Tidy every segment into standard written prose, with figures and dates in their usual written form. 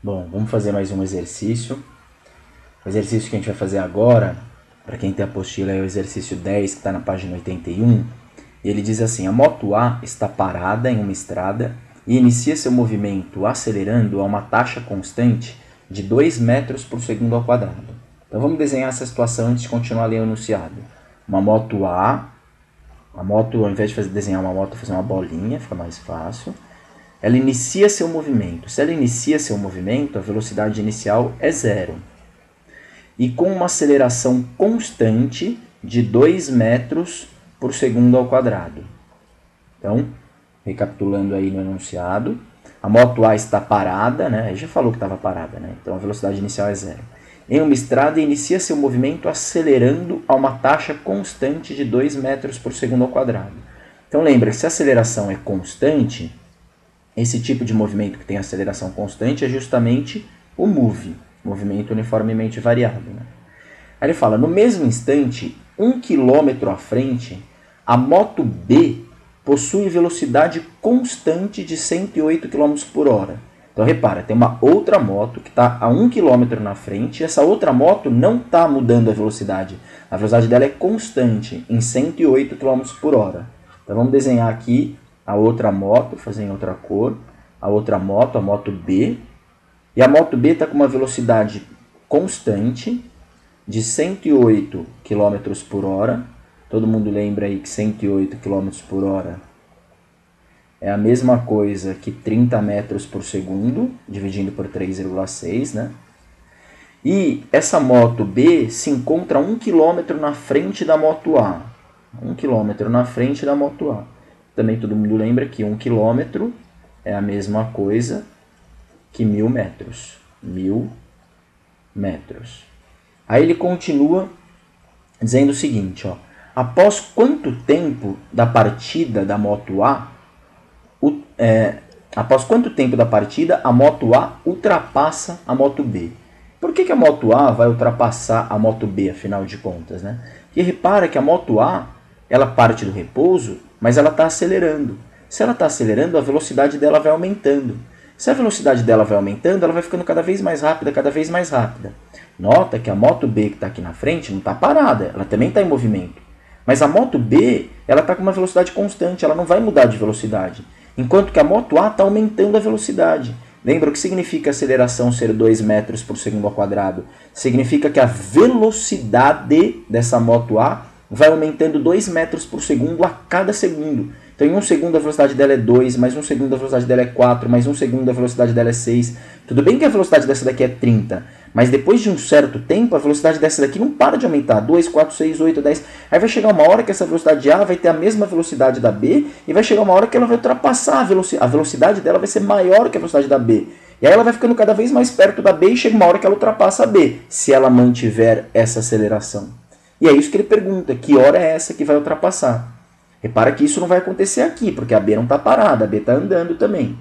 Bom, vamos fazer mais um exercício. O exercício que a gente vai fazer agora, para quem tem a apostila, é o exercício 10, que está na página 81. E ele diz assim: a moto A está parada em uma estrada e inicia seu movimento acelerando a uma taxa constante de 2 metros por segundo ao quadrado. Então vamos desenhar essa situação antes de continuar a ler o enunciado. Uma moto A, ao invés de desenhar uma moto, fazer uma bolinha, fica mais fácil. Ela inicia seu movimento. Se ela inicia seu movimento, a velocidade inicial é 0. E com uma aceleração constante de 2 metros por segundo ao quadrado. Então, recapitulando aí no enunciado, a moto A está parada, né? Já falou que estava parada, né? Então a velocidade inicial é 0. Em uma estrada, inicia seu movimento acelerando a uma taxa constante de 2 metros por segundo ao quadrado. Então lembra que se a aceleração é constante, esse tipo de movimento que tem aceleração constante é justamente o move, movimento uniformemente variável. Né? Aí ele fala, no mesmo instante, 1 km à frente, a moto B possui velocidade constante de 108 km por hora. Então repara, tem uma outra moto que está a 1 km na frente, e essa outra moto não está mudando a velocidade dela é constante, em 108 km por hora. Então vamos desenhar aqui a outra moto, fazer em outra cor, a outra moto, a moto B. E a moto B está com uma velocidade constante de 108 km por hora. Todo mundo lembra aí que 108 km por hora é a mesma coisa que 30 metros por segundo, dividindo por 3,6, né? E essa moto B se encontra 1 km na frente da moto A. 1 km na frente da moto A. Também todo mundo lembra que 1 km é a mesma coisa que 1.000 metros. 1.000 metros. Aí ele continua dizendo o seguinte, ó. Após quanto tempo da partida da moto A, a moto A ultrapassa a moto B? Por que a moto A vai ultrapassar a moto B, afinal de contas, né? Porque repara que a moto A, ela parte do repouso, mas ela está acelerando. Se ela está acelerando, a velocidade dela vai aumentando. Se a velocidade dela vai aumentando, ela vai ficando cada vez mais rápida, cada vez mais rápida. Nota que a moto B que está aqui na frente não está parada, ela também está em movimento. Mas a moto B, ela está com uma velocidade constante, ela não vai mudar de velocidade. Enquanto que a moto A está aumentando a velocidade. Lembra o que significa aceleração ser 2 metros por segundo ao quadrado? Significa que a velocidade dessa moto A vai aumentando 2 metros por segundo a cada segundo. Então, em 1 segundo a velocidade dela é 2, mais 1 segundo a velocidade dela é 4, mais 1 segundo a velocidade dela é 6. Tudo bem que a velocidade dessa daqui é 30, mas depois de um certo tempo, a velocidade dessa daqui não para de aumentar. 2, 4, 6, 8, 10. Aí vai chegar uma hora que essa velocidade A vai ter a mesma velocidade da B, e vai chegar uma hora que ela vai ultrapassar a velocidade dela vai ser maior que a velocidade da B. E aí ela vai ficando cada vez mais perto da B, e chega uma hora que ela ultrapassa a B, se ela mantiver essa aceleração. E é isso que ele pergunta, que hora é essa que vai ultrapassar? Repara que isso não vai acontecer aqui, porque a B não está parada, a B está andando também.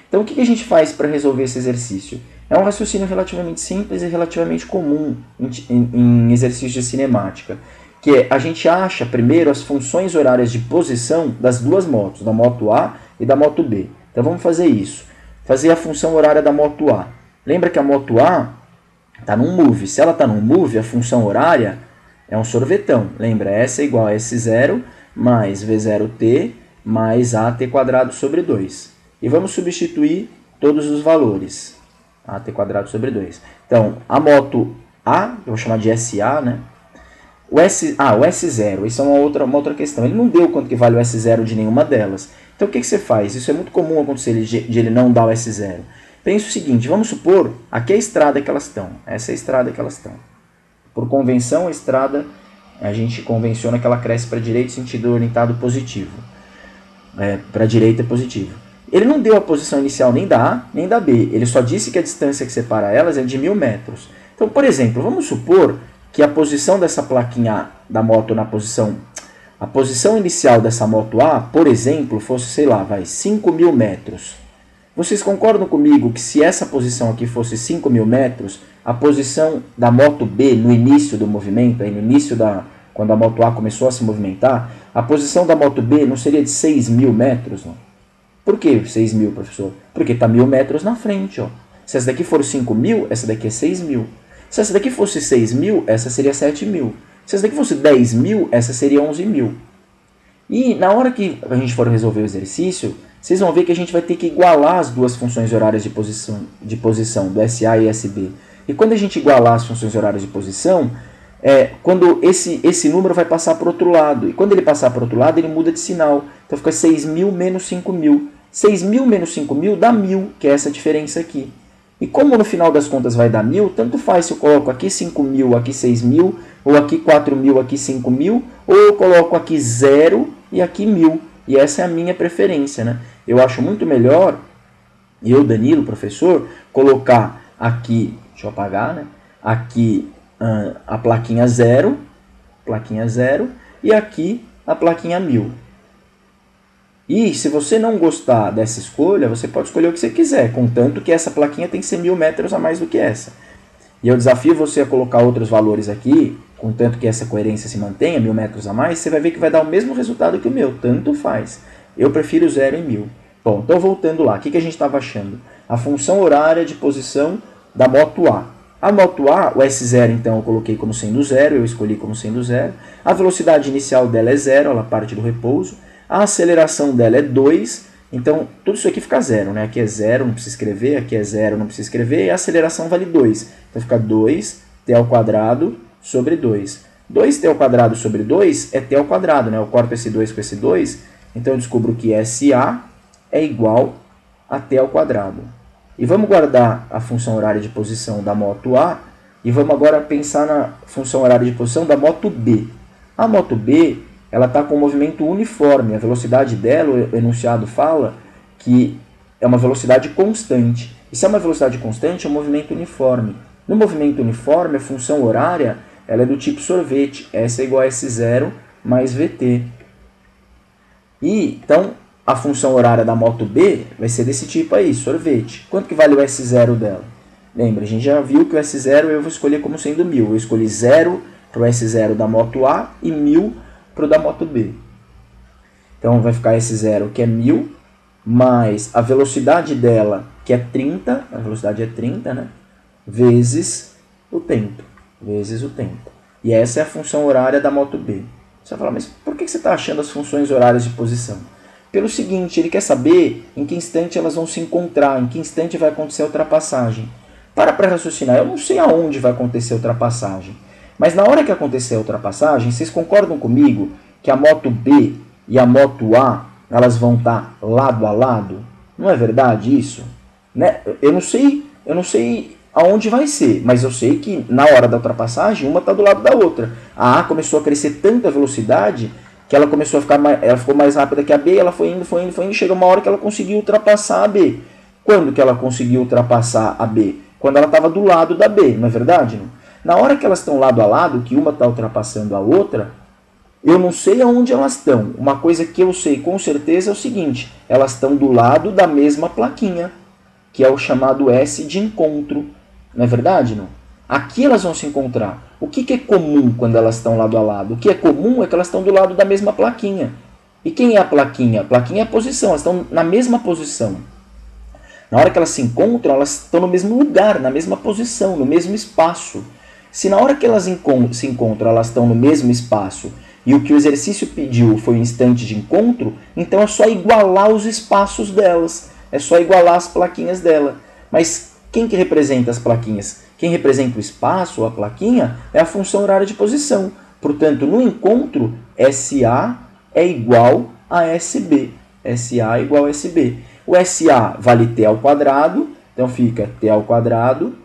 Então o que a gente faz para resolver esse exercício? É um raciocínio relativamente simples e relativamente comum em exercícios de cinemática, que é a gente acha primeiro as funções horárias de posição das duas motos, da moto A e da moto B. Então vamos fazer isso. Fazer a função horária da moto A. Lembra que a moto A está num move. Se ela está num move, a função horária é um sorvetão. Lembra, S é igual a S0 mais V0t mais AT quadrado sobre 2. E vamos substituir todos os valores. AT quadrado sobre 2. Então, a moto A, eu vou chamar de SA, né? O S0, isso é uma outra questão. Ele não deu quanto que vale o S0 de nenhuma delas. Então, o que você faz? Isso é muito comum acontecer de ele não dar o S0. Pensa o seguinte, vamos supor, aqui é a estrada que elas estão. Essa é a estrada que elas estão. Por convenção, a estrada, a gente convenciona que ela cresce para a direita, sentido orientado positivo. Para a direita é positivo. Ele não deu a posição inicial nem da A, nem da B. Ele só disse que a distância que separa elas é de 1.000 metros. Então, por exemplo, vamos supor que a posição dessa plaquinha da moto na posição... A posição inicial dessa moto A, por exemplo, fosse, sei lá, 5.000 metros. Vocês concordam comigo que se essa posição aqui fosse 5.000 metros, a posição da moto B no início do movimento, aí no início quando a moto A começou a se movimentar, a posição da moto B não seria de 6.000 metros? Não? Por que 6.000, professor? Porque está 1.000 metros na frente. Ó. Se essa daqui for 5.000, essa daqui é 6.000. Se essa daqui fosse 6.000, essa seria 7.000. Se essa daqui fosse 10.000, essa seria 11.000. E na hora que a gente for resolver o exercício, vocês vão ver que a gente vai ter que igualar as duas funções horárias de posição do SA e SB. E quando a gente igualar as funções horárias de posição, quando esse número vai passar para o outro lado. E quando ele passar para o outro lado, ele muda de sinal. Então fica 6.000 menos 5.000. 6.000 menos 5.000 dá 1.000, que é essa diferença aqui. E como no final das contas vai dar 1.000, tanto faz se eu coloco aqui 5.000, aqui 6.000, ou aqui 4.000, aqui 5.000, ou eu coloco aqui 0 e aqui 1.000. E essa é a minha preferência, né? Eu acho muito melhor, eu, Danilo, professor, colocar aqui, deixa eu apagar, né? Aqui a plaquinha 0, e aqui a plaquinha 1.000. E se você não gostar dessa escolha, você pode escolher o que você quiser, contanto que essa plaquinha tem que ser 1.000 metros a mais do que essa. E eu desafio você a colocar outros valores aqui, contanto que essa coerência se mantenha, 1.000 metros a mais, você vai ver que vai dar o mesmo resultado que o meu, tanto faz. Eu prefiro 0 e 1.000. Bom, então voltando lá, o que a gente estava achando? A função horária de posição da moto A. A moto A, o S0 então eu coloquei como sendo 0, eu escolhi como sendo 0. A velocidade inicial dela é 0, ela parte do repouso. A aceleração dela é 2, então tudo isso aqui fica 0, né? Aqui é 0, não precisa escrever, aqui é 0, não precisa escrever, e a aceleração vale 2. Então fica 2t ao quadrado sobre 2. 2t ao quadrado sobre 2 é t ao quadrado, né? Eu corto esse 2 com esse 2, então eu descubro que SA é igual a t ao quadrado. E vamos guardar a função horária de posição da moto A, e vamos agora pensar na função horária de posição da moto B. A moto B, ela está com um movimento uniforme. A velocidade dela, o enunciado fala que é uma velocidade constante. E se é uma velocidade constante, é um movimento uniforme. No movimento uniforme, a função horária ela é do tipo sorvete. S é igual a S0 mais VT. E, então, a função horária da moto B vai ser desse tipo aí, sorvete. Quanto que vale o S0 dela? Lembra, a gente já viu que o S0 eu vou escolher como sendo 1.000. Eu escolhi 0 para o S0 da moto A e 1.000 para o da moto B. Então vai ficar esse 0 que é 1.000, mais a velocidade dela, que é 30, a velocidade é 30, né? Vezes o tempo. E essa é a função horária da moto B. Você vai falar, mas por que você está achando as funções horárias de posição? Pelo seguinte, ele quer saber em que instante elas vão se encontrar, em que instante vai acontecer a ultrapassagem. Para raciocinar, eu não sei aonde vai acontecer a ultrapassagem. Mas na hora que acontecer a ultrapassagem, vocês concordam comigo que a moto B e a moto A elas vão estar lado a lado? Não é verdade isso? Né? Eu não sei aonde vai ser, mas eu sei que na hora da ultrapassagem uma está do lado da outra. A A começou a crescer tanta velocidade que ela começou a ficar ela ficou mais rápida que a B, ela foi indo, chega uma hora que ela conseguiu ultrapassar a B. Quando que ela conseguiu ultrapassar a B? Quando ela estava do lado da B, não é verdade? Não? Na hora que elas estão lado a lado, que uma está ultrapassando a outra, eu não sei aonde elas estão. Uma coisa que eu sei com certeza é o seguinte, elas estão do lado da mesma plaquinha, que é o chamado S de encontro. Não é verdade? Não? Aqui elas vão se encontrar. O que é comum quando elas estão lado a lado? O que é comum é que elas estão do lado da mesma plaquinha. E quem é a plaquinha? A plaquinha é a posição, elas estão na mesma posição. Na hora que elas se encontram, elas estão no mesmo lugar, na mesma posição, no mesmo espaço. Se na hora que elas se encontram, elas estão no mesmo espaço e o que o exercício pediu foi um instante de encontro, então é só igualar os espaços delas, é só igualar as plaquinhas dela. Mas quem que representa as plaquinhas? Quem representa o espaço ou a plaquinha é a função horária de posição. Portanto, no encontro, SA é igual a SB. SA é igual a SB. O SA vale t ao quadrado, então fica t ao quadrado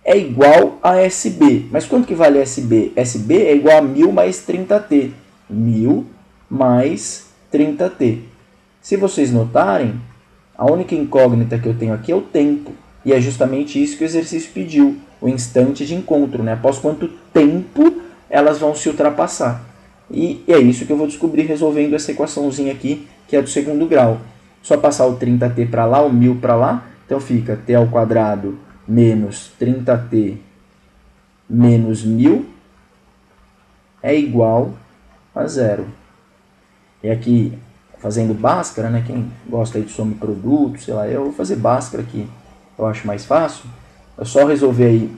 é igual a SB. Mas quanto que vale SB? SB é igual a 1.000 mais 30t. 1.000 mais 30t. Se vocês notarem, a única incógnita que eu tenho aqui é o tempo. E é justamente isso que o exercício pediu, o instante de encontro, né? Após quanto tempo elas vão se ultrapassar. E é isso que eu vou descobrir resolvendo essa equaçãozinha aqui, que é do segundo grau. Só passar o 30t para lá, o 1.000 para lá, então fica t ao quadrado menos 30t menos 1.000 é igual a 0. E aqui, fazendo Bhaskara, né? Quem gosta aí de some produto, sei lá, eu vou fazer Bhaskara aqui. eu acho mais fácil, é só resolver aí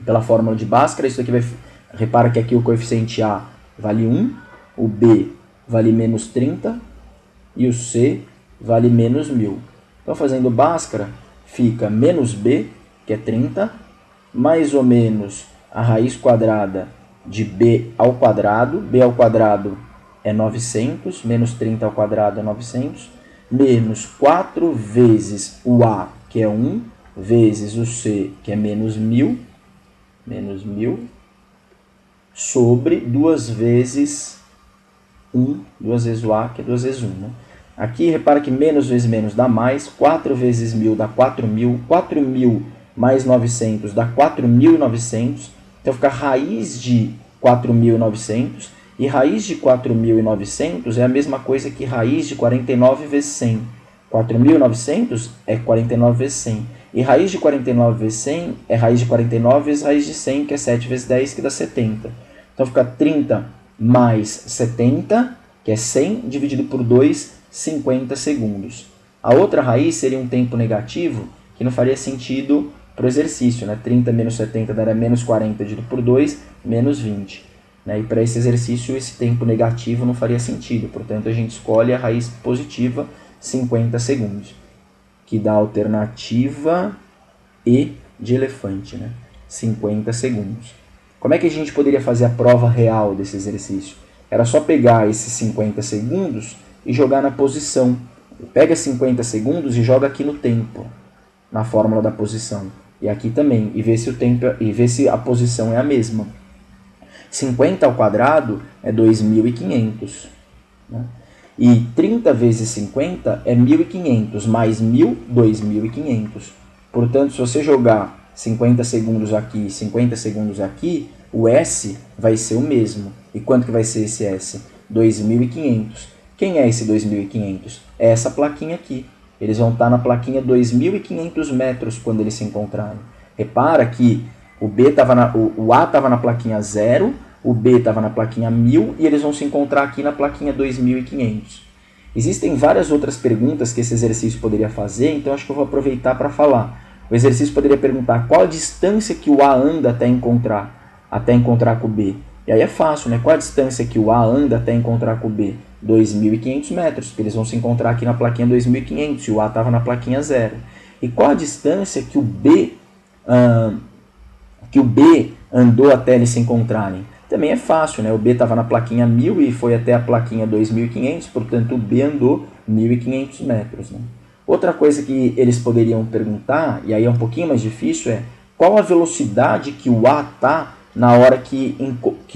pela fórmula de Bhaskara. Isso aqui vai... Repara que aqui o coeficiente A vale 1, o B vale menos 30 e o C vale menos 1000. Então, fazendo Bhaskara, fica menos B, que é 30, mais ou menos a raiz quadrada de B ao quadrado. B ao quadrado é 900, menos 30 ao quadrado é 900, menos 4 vezes o A, que é 1, vezes o C, que é menos 1000, sobre 2 vezes 1, 2 vezes o A, que é 2 vezes 1. Né? Aqui, repara que menos vezes menos dá mais, 4 vezes 1000 dá 4000, 4000 mais 900 dá 4900, então fica raiz de 4900, e raiz de 4900 é a mesma coisa que raiz de 49 vezes 100. 4.900 é 49 vezes 100. E raiz de 49 vezes 100 é raiz de 49 vezes raiz de 100, que é 7 vezes 10, que dá 70. Então fica 30 mais 70, que é 100, dividido por 2, 50 segundos. A outra raiz seria um tempo negativo, que não faria sentido para o exercício. Né? 30 menos 70 daria menos 40 dividido por 2, menos 20. Né? E para esse exercício, esse tempo negativo não faria sentido. Portanto, a gente escolhe a raiz positiva, 50 segundos, que dá a alternativa E de elefante, né? 50 segundos. Como é que a gente poderia fazer a prova real desse exercício? Era só pegar esses 50 segundos e jogar na posição. Pega 50 segundos e joga aqui no tempo, na fórmula da posição. E aqui também, e vê se, o tempo, e vê se a posição é a mesma. 50 ao quadrado é 2.500. Né? E 30 vezes 50 é 1.500, mais 1.000, 2.500. Portanto, se você jogar 50 segundos aqui e 50 segundos aqui, o S vai ser o mesmo. E quanto que vai ser esse S? 2.500. Quem é esse 2.500? É essa plaquinha aqui. Eles vão estar na plaquinha 2.500 metros quando eles se encontrarem. Repara que o A estava na plaquinha 0, o B estava na plaquinha 1000 e eles vão se encontrar aqui na plaquinha 2500. Existem várias outras perguntas que esse exercício poderia fazer, então acho que eu vou aproveitar para falar. O exercício poderia perguntar qual a distância que o A anda até encontrar com o B. E aí é fácil, né? Qual a distância que o A anda até encontrar com o B? 2.500 metros, porque eles vão se encontrar aqui na plaquinha 2.500 e o A estava na plaquinha 0. E qual a distância que o B andou até eles se encontrarem? Também é fácil, né? O B estava na plaquinha 1000 e foi até a plaquinha 2500, portanto o B andou 1.500 metros. Né? Outra coisa que eles poderiam perguntar, e aí é um pouquinho mais difícil, é qual a velocidade que o A está na hora que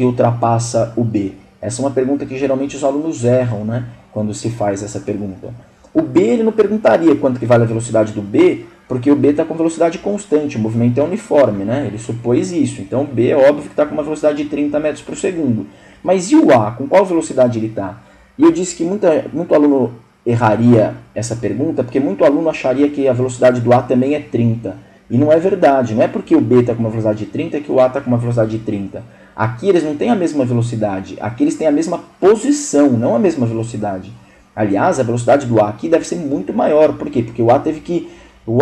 ultrapassa o B? Essa é uma pergunta que geralmente os alunos erram, né? Quando se faz essa pergunta. O B ele não perguntaria quanto que vale a velocidade do B, porque o B está com velocidade constante, o movimento é uniforme, né? Ele supôs isso. Então o B é óbvio que está com uma velocidade de 30 metros por segundo. Mas e o A? Com qual velocidade ele está? E eu disse que muito aluno erraria essa pergunta, porque muito aluno acharia que a velocidade do A também é 30. E não é verdade. Não é porque o B está com uma velocidade de 30 que o A está com uma velocidade de 30. Aqui eles não têm a mesma velocidade. Aqui eles têm a mesma posição, não a mesma velocidade. Aliás, a velocidade do A aqui deve ser muito maior. Por quê? Porque o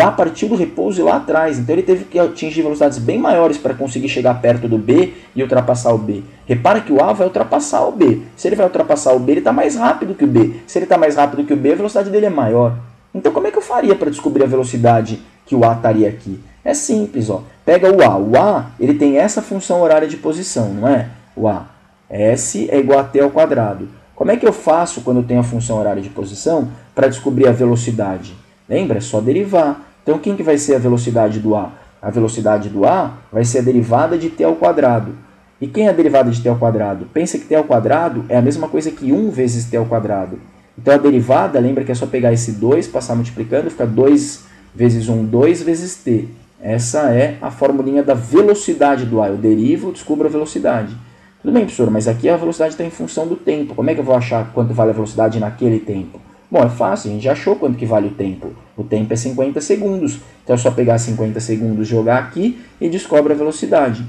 A partiu do repouso lá atrás, então ele teve que atingir velocidades bem maiores para conseguir chegar perto do B e ultrapassar o B. Repara que o A vai ultrapassar o B. Se ele vai ultrapassar o B, ele está mais rápido que o B. Se ele está mais rápido que o B, a velocidade dele é maior. Então como é que eu faria para descobrir a velocidade que o A estaria aqui? É simples, ó. Pega o A. O A ele tem essa função horária de posição, não é? O A. S é igual a T ao quadrado. Como é que eu faço quando eu tenho a função horária de posição para descobrir a velocidade? Lembra? É só derivar. Então, quem que vai ser a velocidade do A? A velocidade do A vai ser a derivada de t ao quadrado. E quem é a derivada de t ao quadrado? Pensa que t ao quadrado é a mesma coisa que 1 vezes t ao quadrado. Então, a derivada, lembra que é só pegar esse 2, passar multiplicando, fica 2 vezes 1, 2 vezes t. Essa é a formulinha da velocidade do A. Eu derivo, descubro a velocidade. Tudo bem, professor, mas aqui a velocidade está em função do tempo. Como é que eu vou achar quanto vale a velocidade naquele tempo? Bom, é fácil, a gente já achou quanto que vale o tempo. O tempo é 50 segundos. Então é só pegar 50 segundos, jogar aqui e descobre a velocidade.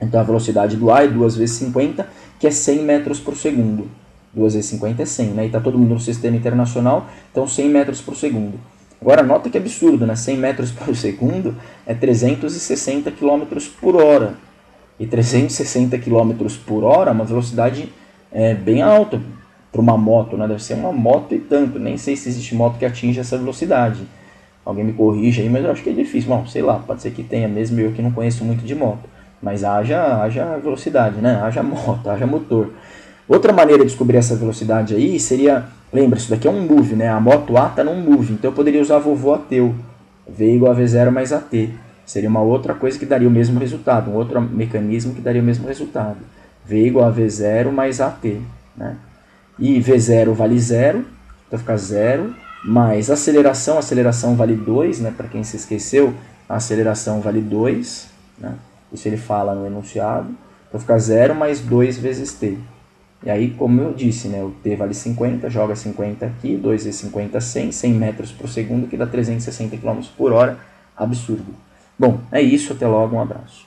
Então a velocidade do A é 2 vezes 50, que é 100 metros por segundo. 2 vezes 50 é 100, né? E está todo mundo no sistema internacional, então 100 metros por segundo. Agora, nota que absurdo, né? 100 metros por segundo é 360 km por hora. E 360 km por hora é uma velocidade bem alta para uma moto, né? Deve ser uma moto e tanto. Nem sei se existe moto que atinja essa velocidade. Alguém me corrige aí, mas eu acho que é difícil. Bom, sei lá, pode ser que tenha mesmo, eu que não conheço muito de moto. Mas haja velocidade, né? Haja moto, haja motor. Outra maneira de descobrir essa velocidade aí seria... Lembra, isso daqui é um move, né? A moto A está num move, então eu poderia usar vovô ateu. V igual a V0 mais AT. Seria uma outra coisa que daria o mesmo resultado, um outro mecanismo que daria o mesmo resultado. V igual a V0 mais AT. Né? E V0 vale 0, então fica 0, mais aceleração vale 2, né? Para quem se esqueceu, a aceleração vale 2, né? Isso ele fala no enunciado, então fica 0 mais 2 vezes t. E aí, como eu disse, né, o t vale 50, joga 50 aqui, 2 vezes 50, 100 metros por segundo, que dá 360 km por hora, absurdo. Bom, é isso, até logo, um abraço.